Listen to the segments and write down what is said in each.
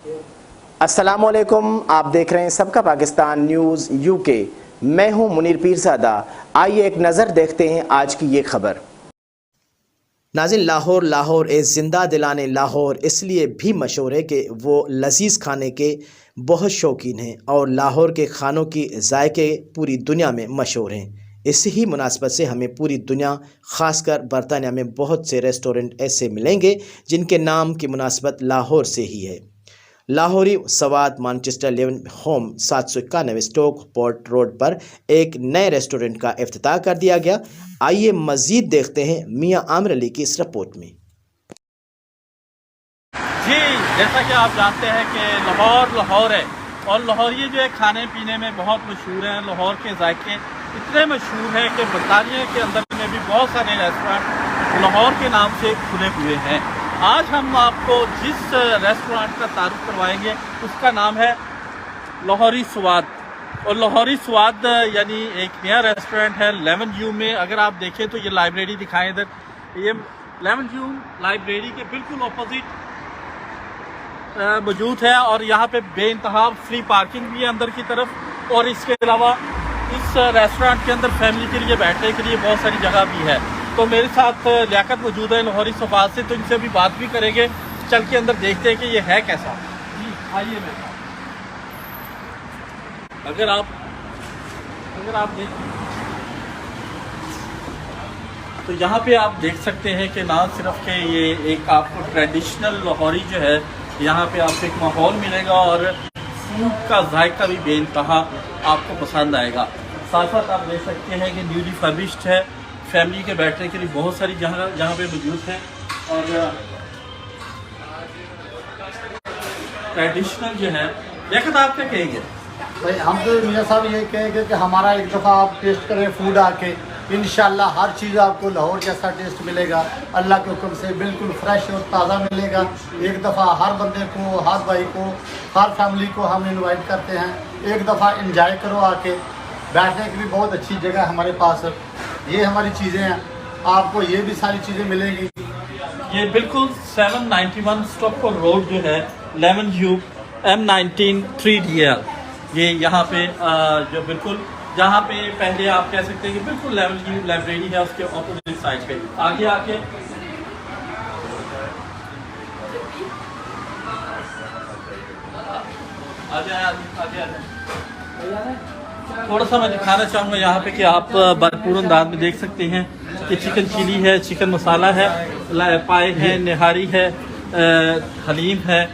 अस्सलामुअलैकुम, आप देख रहे हैं सबका पाकिस्तान न्यूज़ यूके। मैं हूं मुनीर पीरज़ादा। आइए एक नज़र देखते हैं आज की ये खबर। नाज़िन, लाहौर ए ज़िंदा दिलाने लाहौर इसलिए भी मशहूर है कि वो लजीज़ खाने के बहुत शौकीन हैं और लाहौर के खानों की जायके पूरी दुनिया में मशहूर हैं। इसी ही मुनासबत से हमें पूरी दुनिया ख़ासकर बरतानिया में बहुत से रेस्टोरेंट ऐसे मिलेंगे जिनके नाम की मुनासबत लाहौर से ही है। लाहौरी सवाद मानचेस्टर लेवन होम 791 स्टोक पोर्ट रोड पर एक नए रेस्टोरेंट का इफ्तिताह कर दिया गया। आइए मज़ीद देखते हैं मियां आमिर अली की इस रिपोर्ट में। जी, जैसा कि आप जानते हैं कि लाहौर है और लाहौरी जो है खाने पीने में बहुत मशहूर हैं। लाहौर के जायके इतने मशहूर हैं कि बरतानिया के अंदर में भी बहुत सारे रेस्टोरेंट लाहौर के नाम से खुले हुए हैं। आज हम आपको जिस रेस्टोरेंट का तारुफ करवाएंगे उसका नाम है लाहौरी स्वाद। और लाहौरी स्वाद यानी एक नया रेस्टोरेंट है लेमन व्यू में। अगर आप देखें तो ये लाइब्रेरी दिखाएं इधर, ये लेमन व्यू लाइब्रेरी के बिल्कुल ऑपोजिट मौजूद है और यहाँ पे बेइंतहा फ्री पार्किंग भी है अंदर की तरफ। और इसके अलावा इस रेस्टोरेंट के अंदर फैमिली के लिए बैठने के लिए बहुत सारी जगह भी है। तो मेरे साथ लियाकत मौजूद है लाहौरी स्वाद से, तो इनसे भी बात भी करेंगे। चल के अंदर देखते हैं कि ये है कैसा। जी आइए मेरे साथ। अगर आप देख तो यहाँ पे आप देख सकते हैं कि ना सिर्फ के ये एक आपको ट्रेडिशनल लाहौरी जो है यहाँ पे आपको एक माहौल मिलेगा और फूड का जायका भी बेइंतहा आपको पसंद आएगा। साथ साथ आप देख सकते हैं कि न्यूली फर्निश्ड है, फैमिली के बैठने के लिए बहुत सारी जगह यहाँ पे मौजूद है। और ट्रेडिशनल जो है देखो, आप क्या कहेंगे? भाई हम तो मियाँ साहब ये कहेंगे कि हमारा एक दफ़ा आप टेस्ट करें फूड आके, इंशाल्लाह हर चीज़ आपको लाहौर जैसा टेस्ट मिलेगा। अल्लाह के हुक्म से बिल्कुल फ्रेश और ताज़ा मिलेगा। एक दफ़ा हर बंदे को, हर भाई को, हर फैमिली को हम इनवाइट करते हैं। एक दफ़ा इंजॉय करो आके। बैठने की भी बहुत अच्छी जगह हमारे पास। ये हमारी चीज़ें हैं, आपको ये भी सारी चीज़ें मिलेंगी। ये बिल्कुल 791 स्टॉकपोर्ट रोड जो है लेमन व्यू M19 3DL, ये यहाँ पे जो बिल्कुल जहाँ पे पहले आप कह सकते हैं कि बिल्कुल लेमन व्यू लाइब्रेरी है उसके ऑपोजिट साइड पे आगे आके थोड़ा सा मैं दिखाना चाहूँगा यहाँ पे कि आप भरपूर अंदाज में देख सकते हैं कि चिकन चिली है, चिकन मसाला है, पाए है, निहारी है, हलीम है,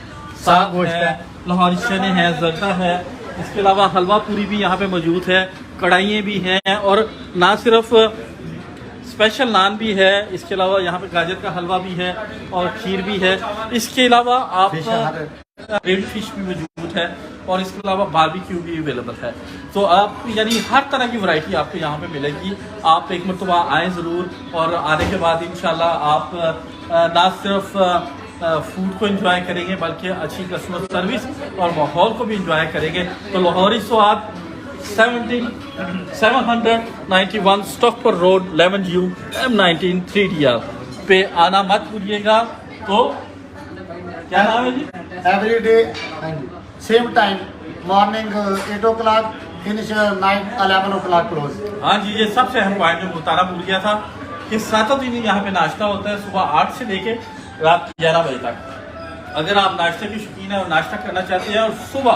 साग है, लाहौरी चने हैं, जर्दा है। इसके अलावा हलवा पूरी भी यहाँ पे मौजूद है, कढ़ाइयाँ भी हैं और ना सिर्फ स्पेशल नान भी है, इसके अलावा यहाँ पे गाजर का हलवा भी है और खीर भी है। इसके अलावा आप ग्रिल्ड फिश भी मौजूद है और इसके अलावा बारबेक्यू भी अवेलेबल है। तो आप यानी हर तरह की वैरायटी आपको यहाँ पे मिलेगी। आप एक मरतबा आएँ ज़रूर और आने के बाद इंशाल्लाह आप ना सिर्फ फूड को एंजॉय करेंगे बल्कि अच्छी कस्टमर सर्विस और माहौल को भी एंजॉय करेंगे। तो लाहौरी स्वाद 791 Stockport road lemon view M19 3DL पे आना मत भूलिएगा। तो क्या नाम है जी? Every day same time, morning 8 o'clock, finish night 11 o'clock close. हाँ जी, ये सबसे अहम पॉइंट जो बताना भूल गया था कि 7 दिन यहाँ पे नाश्ता होता है, सुबह 8 से लेके रात 11 बजे तक। अगर आप नाश्ते की शौकीन है और नाश्ता करना चाहते हैं और सुबह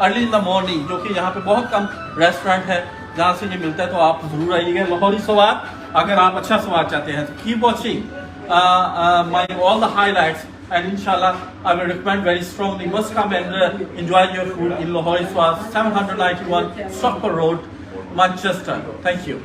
अर्ली इन द मॉर्निंग, जो कि यहाँ पे बहुत कम रेस्टोरेंट है जहाँ से ये मिलता है, तो आप जरूर आइएगा लाहौरी स्वाद। अगर आप अच्छा स्वाद चाहते हैं तो keep watching my all the highlights and inshallah I will recommend very strongly must come and enjoy your food in Lahori Swad 791 Stockport Road, Manchester. Thank you.